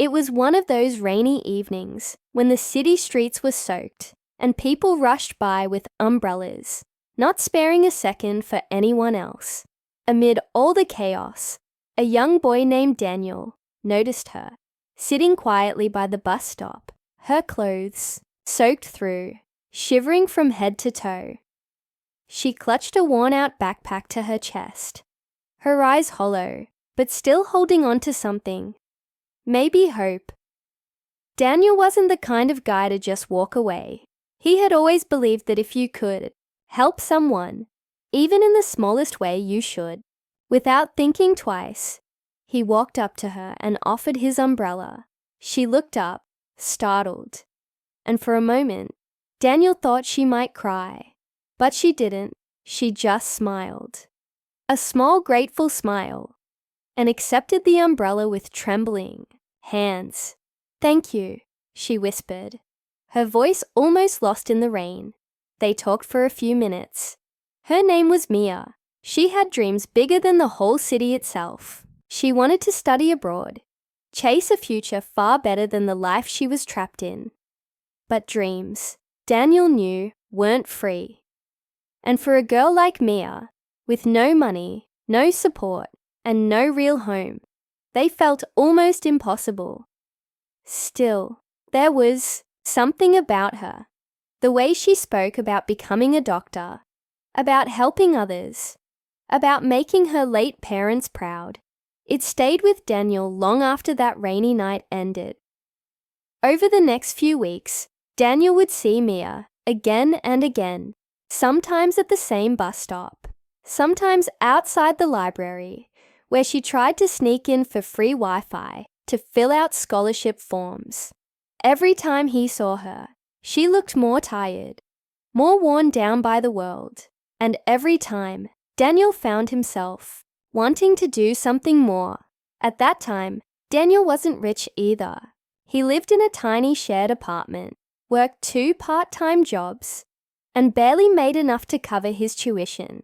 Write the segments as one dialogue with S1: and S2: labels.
S1: It was one of those rainy evenings when the city streets were soaked and people rushed by with umbrellas, not sparing a second for anyone else. Amid all the chaos, a young boy named Daniel noticed her, sitting quietly by the bus stop, her clothes soaked through, shivering from head to toe. She clutched a worn-out backpack to her chest, her eyes hollow, but still holding on to something. Maybe hope. Daniel wasn't the kind of guy to just walk away. He had always believed that if you could help someone, even in the smallest way, you should. Without thinking twice, he walked up to her and offered his umbrella. She looked up, startled, and for a moment, Daniel thought she might cry. But she didn't. She just smiled. A small, grateful smile, and accepted the umbrella with trembling hands. "Thank you," she whispered, her voice almost lost in the rain. They talked for a few minutes. Her name was Mia. She had dreams bigger than the whole city itself. She wanted to study abroad, chase a future far better than the life she was trapped in. But dreams, Daniel knew, weren't free. And for a girl like Mia, with no money, no support, and no real home, they felt almost impossible. Still, there was something about her. The way she spoke about becoming a doctor, about helping others, about making her late parents proud. It stayed with Daniel long after that rainy night ended. Over the next few weeks, Daniel would see Mia again and again, sometimes at the same bus stop, sometimes outside the library, where she tried to sneak in for free Wi-Fi to fill out scholarship forms. Every time he saw her, she looked more tired, more worn down by the world, and every time, Daniel found himself wanting to do something more. At that time, Daniel wasn't rich either. He lived in a tiny shared apartment, worked 2 part-time jobs, and barely made enough to cover his tuition.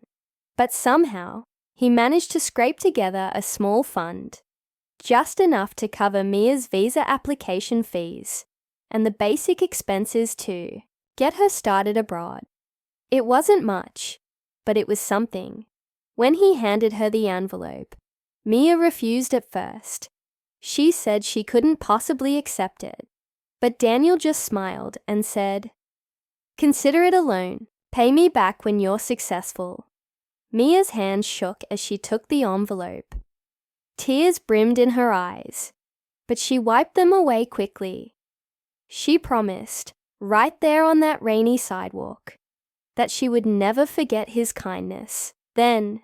S1: But somehow, he managed to scrape together a small fund, just enough to cover Mia's visa application fees and the basic expenses to get her started abroad. It wasn't much, but it was something. When he handed her the envelope, Mia refused at first. She said she couldn't possibly accept it, but Daniel just smiled and said, "Consider it a loan. Pay me back when you're successful." Mia's hand shook as she took the envelope. Tears brimmed in her eyes, but she wiped them away quickly. She promised, right there on that rainy sidewalk, that she would never forget his kindness. Then,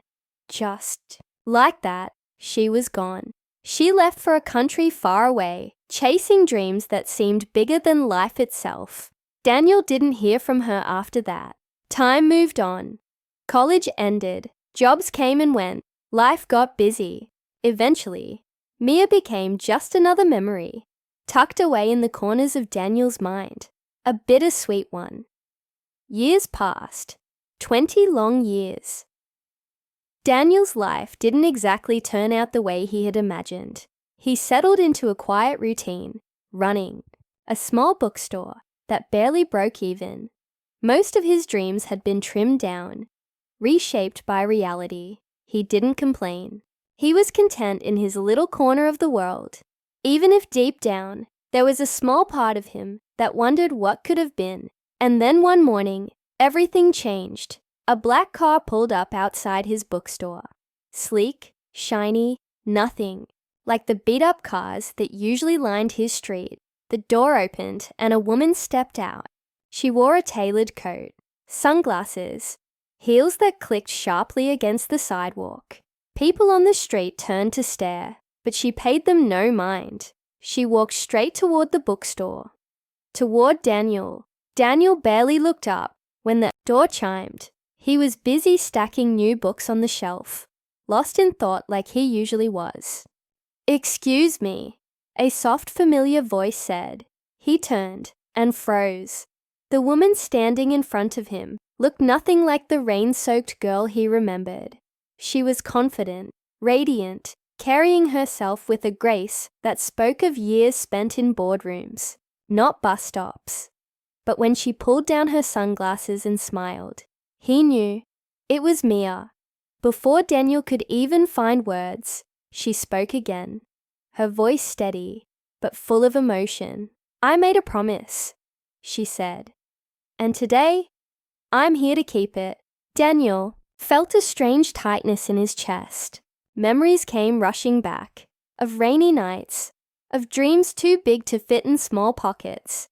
S1: just like that, she was gone. She left for a country far away, chasing dreams that seemed bigger than life itself. Daniel didn't hear from her after that. Time moved on. College ended. Jobs came and went. Life got busy. Eventually, Mia became just another memory, tucked away in the corners of Daniel's mind, a bittersweet one. Years passed, 20 long years. Daniel's life didn't exactly turn out the way he had imagined. He settled into a quiet routine, running a small bookstore that barely broke even. Most of his dreams had been trimmed down, reshaped by reality. He didn't complain. He was content in his little corner of the world, even if deep down there was a small part of him that wondered what could have been. And then one morning, everything changed. A black car pulled up outside his bookstore. Sleek, shiny, nothing like the beat-up cars that usually lined his street. The door opened and a woman stepped out. She wore a tailored coat, sunglasses, heels that clicked sharply against the sidewalk. People on the street turned to stare, but she paid them no mind. She walked straight toward the bookstore, toward Daniel. Daniel barely looked up when the door chimed. He was busy stacking new books on the shelf, lost in thought like he usually was. "Excuse me," a soft, familiar voice said. He turned and froze. The woman standing in front of him looked nothing like the rain-soaked girl he remembered. She was confident, radiant, carrying herself with a grace that spoke of years spent in boardrooms, not bus stops. But when she pulled down her sunglasses and smiled, he knew it was Mia. Before Daniel could even find words, she spoke again, her voice steady, but full of emotion. "I made a promise," she said, "and today, I'm here to keep it." Daniel felt a strange tightness in his chest. Memories came rushing back, of rainy nights, of dreams too big to fit in small pockets,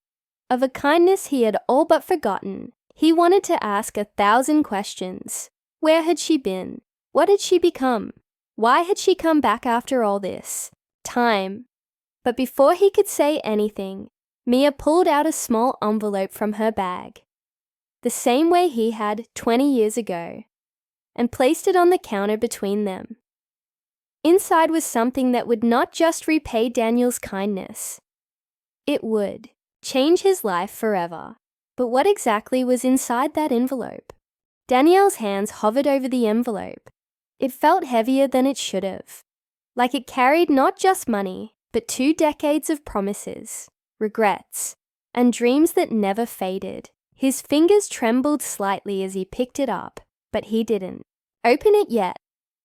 S1: of a kindness he had all but forgotten. He wanted to ask 1,000 questions. Where had she been? What had she become? Why had she come back after all this time? But before he could say anything, Mia pulled out a small envelope from her bag, the same way he had 20 years ago, and placed it on the counter between them. Inside was something that would not just repay Daniel's kindness. It would change his life forever. But what exactly was inside that envelope? Danielle's hands hovered over the envelope. It felt heavier than it should have, like it carried not just money, but 2 decades of promises, regrets, and dreams that never faded. His fingers trembled slightly as he picked it up, but he didn't open it yet.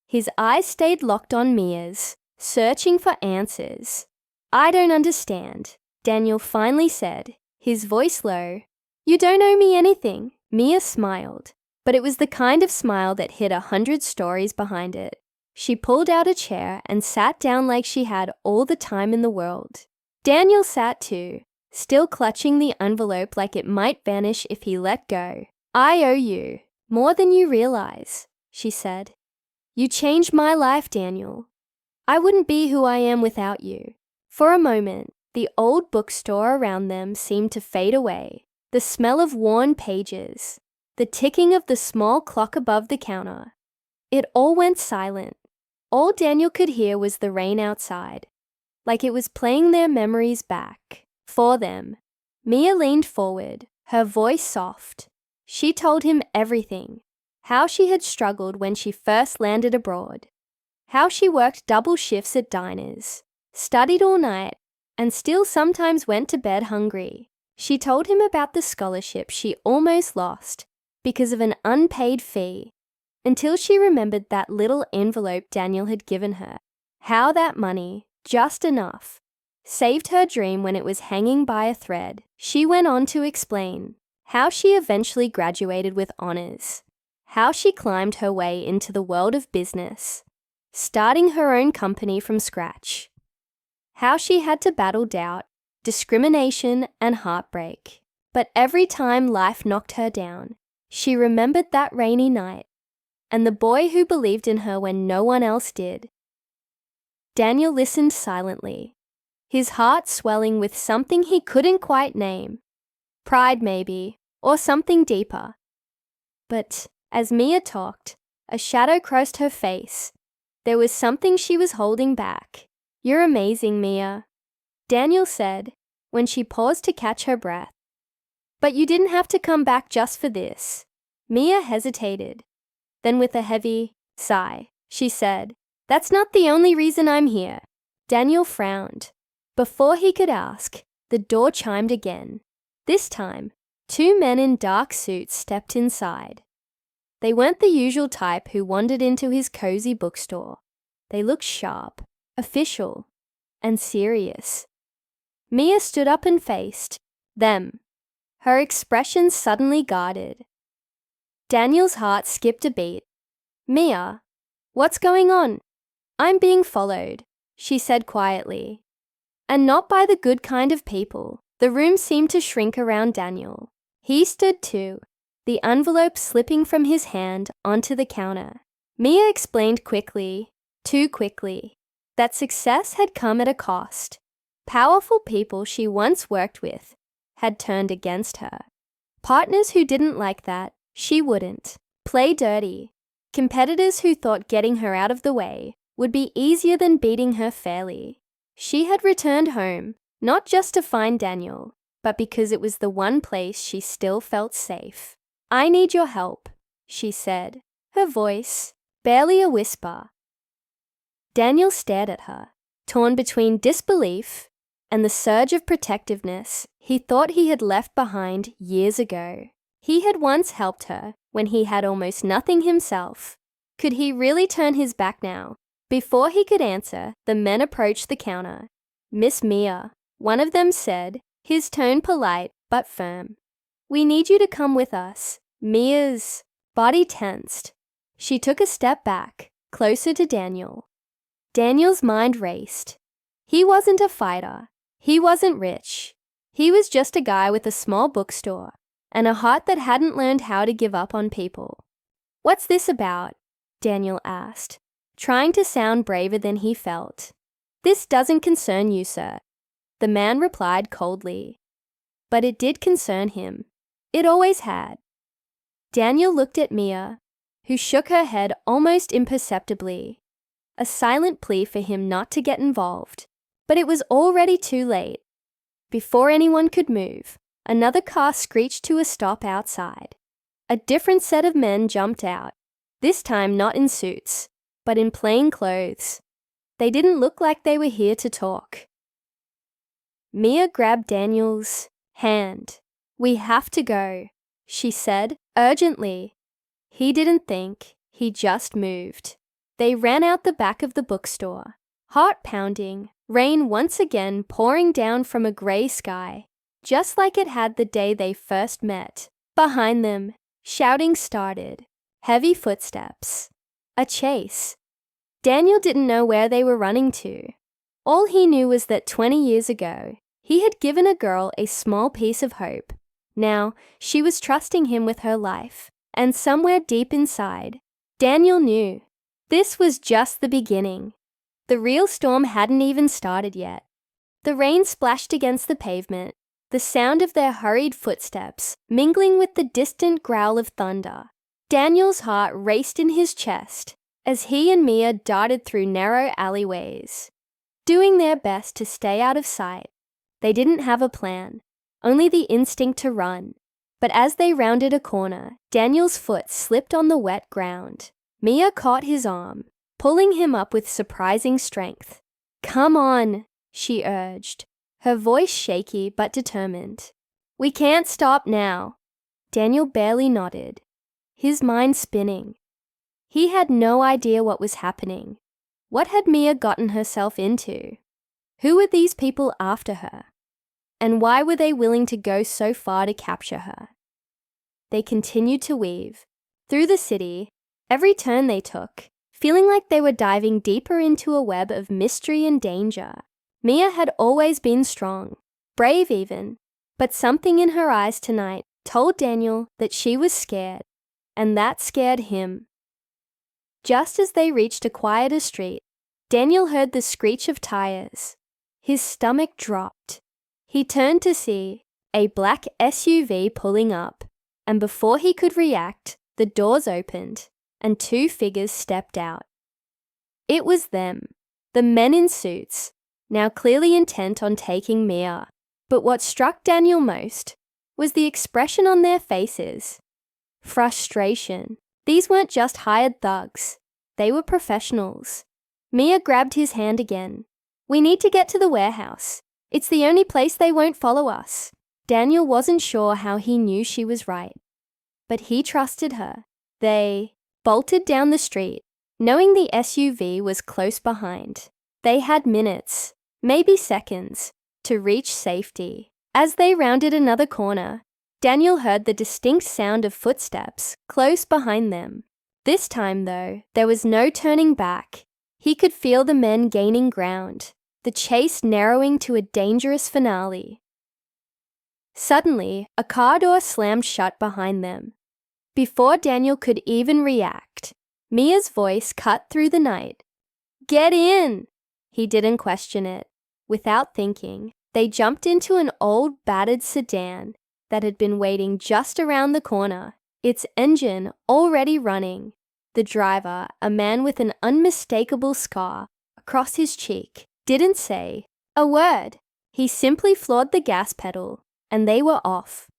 S1: His eyes stayed locked on Mia's, searching for answers. "I don't understand," Daniel finally said, his voice low. "You don't owe me anything." Mia smiled, but it was the kind of smile that hid 100 stories behind it. She pulled out a chair and sat down like she had all the time in the world. Daniel sat too, still clutching the envelope like it might vanish if he let go. "I owe you more than you realize," she said. "You changed my life, Daniel. I wouldn't be who I am without you." For a moment, the old bookstore around them seemed to fade away. The smell of worn pages, the ticking of the small clock above the counter. It all went silent. All Daniel could hear was the rain outside, like it was playing their memories back for them. Mia leaned forward, her voice soft. She told him everything. How she had struggled when she first landed abroad. How she worked double shifts at diners, studied all night, and still sometimes went to bed hungry. She told him about the scholarship she almost lost because of an unpaid fee, until she remembered that little envelope Daniel had given her. How that money, just enough, saved her dream when it was hanging by a thread. She went on to explain how she eventually graduated with honors, how she climbed her way into the world of business, starting her own company from scratch, how she had to battle doubt, discrimination, and heartbreak. But every time life knocked her down, she remembered that rainy night and the boy who believed in her when no one else did. Daniel listened silently, his heart swelling with something he couldn't quite name. Pride maybe, or something deeper. But as Mia talked, a shadow crossed her face. There was something she was holding back. "You're amazing, Mia," Daniel said when she paused to catch her breath. "But you didn't have to come back just for this." Mia hesitated. Then with a heavy sigh, she said, "That's not the only reason I'm here." Daniel frowned. Before he could ask, the door chimed again. This time, 2 men in dark suits stepped inside. They weren't the usual type who wandered into his cozy bookstore. They looked sharp, official, and serious. Mia stood up and faced them, her expression suddenly guarded. Daniel's heart skipped a beat. "Mia, what's going on?" "I'm being followed," she said quietly. And not by the good kind of people. The room seemed to shrink around Daniel. He stood too, the envelope slipping from his hand onto the counter. Mia explained quickly, too quickly, that success had come at a cost. Powerful people she once worked with had turned against her. Partners who didn't like that, she wouldn't. Play dirty. Competitors who thought getting her out of the way would be easier than beating her fairly. She had returned home, not just to find Daniel, but because it was the one place she still felt safe. "I need your help," she said, her voice barely a whisper. Daniel stared at her, torn between disbelief and the surge of protectiveness he thought he had left behind years ago. He had once helped her when he had almost nothing himself. Could he really turn his back now? Before he could answer, the men approached the counter. "Miss Mia," one of them said, his tone polite but firm. "We need you to come with us." Mia's body tensed. She took a step back, closer to Daniel. Daniel's mind raced. He wasn't a fighter. He wasn't rich. He was just a guy with a small bookstore and a heart that hadn't learned how to give up on people. "What's this about?" Daniel asked, trying to sound braver than he felt. "This doesn't concern you, sir," the man replied coldly. But it did concern him. It always had. Daniel looked at Mia, who shook her head almost imperceptibly, a silent plea for him not to get involved. But it was already too late. Before anyone could move, another car screeched to a stop outside. A different set of men jumped out, this time not in suits, but in plain clothes. They didn't look like they were here to talk. Mia grabbed Daniel's hand. "We have to go," she said urgently. He didn't think, he just moved. They ran out the back of the bookstore, heart pounding, rain once again pouring down from a grey sky, just like it had the day they first met. Behind them, shouting started, heavy footsteps. A chase. Daniel didn't know where they were running to. All he knew was that 20 years ago, he had given a girl a small piece of hope. Now, she was trusting him with her life, and somewhere deep inside, Daniel knew this was just the beginning. The real storm hadn't even started yet. The rain splashed against the pavement, the sound of their hurried footsteps mingling with the distant growl of thunder. Daniel's heart raced in his chest as he and Mia darted through narrow alleyways, doing their best to stay out of sight. They didn't have a plan, only the instinct to run. But as they rounded a corner, Daniel's foot slipped on the wet ground. Mia caught his arm, pulling him up with surprising strength. "Come on," she urged, her voice shaky but determined. "We can't stop now." Daniel barely nodded, his mind spinning. He had no idea what was happening. What had Mia gotten herself into? Who were these people after her? And why were they willing to go so far to capture her? They continued to weave through the city, every turn they took, feeling like they were diving deeper into a web of mystery and danger. Mia had always been strong, brave even, but something in her eyes tonight told Daniel that she was scared, and that scared him. Just as they reached a quieter street, Daniel heard the screech of tires. His stomach dropped. He turned to see a black SUV pulling up, and before he could react, the doors opened and two figures stepped out. It was them, the men in suits, now clearly intent on taking Mia. But what struck Daniel most was the expression on their faces. Frustration. These weren't just hired thugs. They were professionals. Mia grabbed his hand again. "We need to get to the warehouse. It's the only place they won't follow us." Daniel wasn't sure how he knew she was right, but he trusted her. They bolted down the street, knowing the SUV was close behind. They had minutes, maybe seconds, to reach safety. As they rounded another corner, Daniel heard the distinct sound of footsteps close behind them. This time, though, there was no turning back. He could feel the men gaining ground, the chase narrowing to a dangerous finale. Suddenly, a car door slammed shut behind them. Before Daniel could even react, Mia's voice cut through the night. "Get in!" He didn't question it. Without thinking, they jumped into an old, battered sedan that had been waiting just around the corner, its engine already running. The driver, a man with an unmistakable scar across his cheek, didn't say a word. He simply floored the gas pedal, and they were off.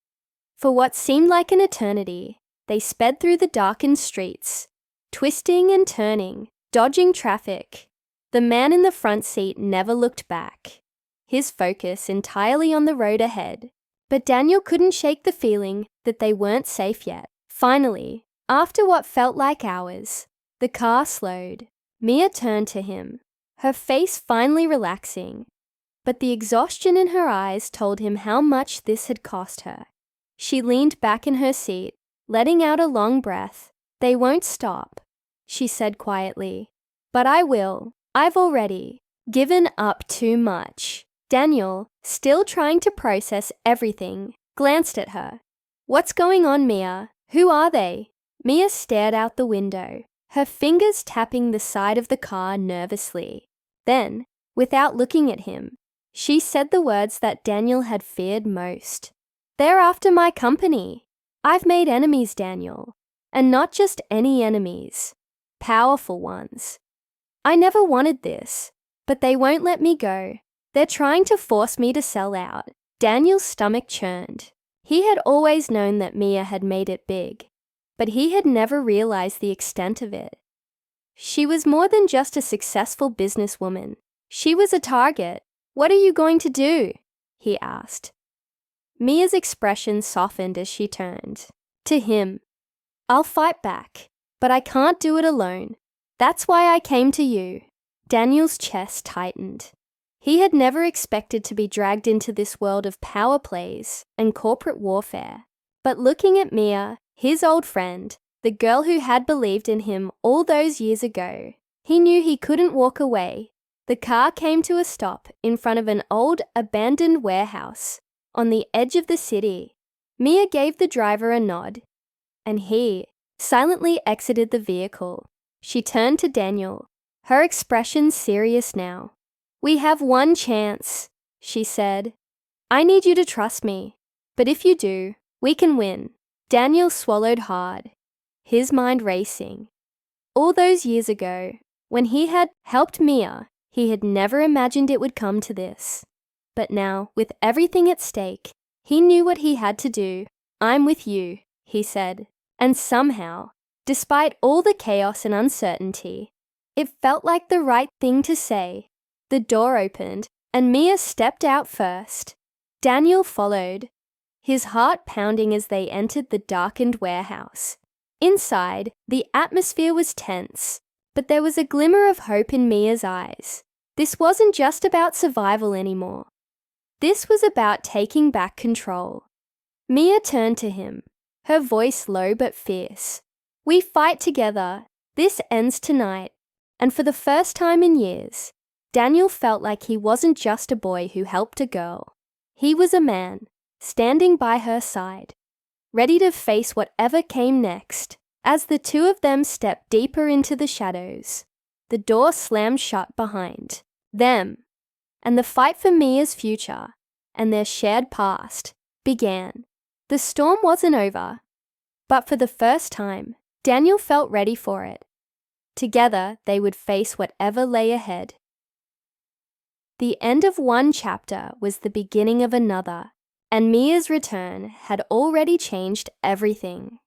S1: For what seemed like an eternity, they sped through the darkened streets, twisting and turning, dodging traffic. The man in the front seat never looked back, his focus entirely on the road ahead. But Daniel couldn't shake the feeling that they weren't safe yet. Finally, after what felt like hours, the car slowed. Mia turned to him, her face finally relaxing, but the exhaustion in her eyes told him how much this had cost her. She leaned back in her seat, letting out a long breath. "They won't stop," she said quietly. "But I will. I've already given up too much." Daniel, still trying to process everything, glanced at her. "What's going on, Mia? Who are they?" Mia stared out the window, her fingers tapping the side of the car nervously. Then, without looking at him, she said the words that Daniel had feared most. "They're after my company. I've made enemies, Daniel. And not just any enemies. Powerful ones. I never wanted this, but they won't let me go. They're trying to force me to sell out." Daniel's stomach churned. He had always known that Mia had made it big, but he had never realized the extent of it. She was more than just a successful businesswoman. She was a target. "What are you going to do?" he asked. Mia's expression softened as she turned to him. "I'll fight back, but I can't do it alone. That's why I came to you." Daniel's chest tightened. He had never expected to be dragged into this world of power plays and corporate warfare. But looking at Mia, his old friend, the girl who had believed in him all those years ago, he knew he couldn't walk away. The car came to a stop in front of an old, abandoned warehouse on the edge of the city. Mia gave the driver a nod, and he silently exited the vehicle. She turned to Daniel, her expression serious now. "We have one chance," she said. "I need you to trust me, but if you do, we can win." Daniel swallowed hard, his mind racing. All those years ago, when he had helped Mia, he had never imagined it would come to this. But now, with everything at stake, he knew what he had to do. "I'm with you," he said. And somehow, despite all the chaos and uncertainty, it felt like the right thing to say. The door opened, and Mia stepped out first. Daniel followed, his heart pounding as they entered the darkened warehouse. Inside, the atmosphere was tense, but there was a glimmer of hope in Mia's eyes. This wasn't just about survival anymore. This was about taking back control. Mia turned to him, her voice low but fierce. "We fight together. This ends tonight." And for the first time in years, Daniel felt like he wasn't just a boy who helped a girl. He was a man, standing by her side, ready to face whatever came next. As the two of them stepped deeper into the shadows, the door slammed shut behind them, and the fight for Mia's future and their shared past began. The storm wasn't over, but for the first time, Daniel felt ready for it. Together, they would face whatever lay ahead. The end of one chapter was the beginning of another, and Mia's return had already changed everything.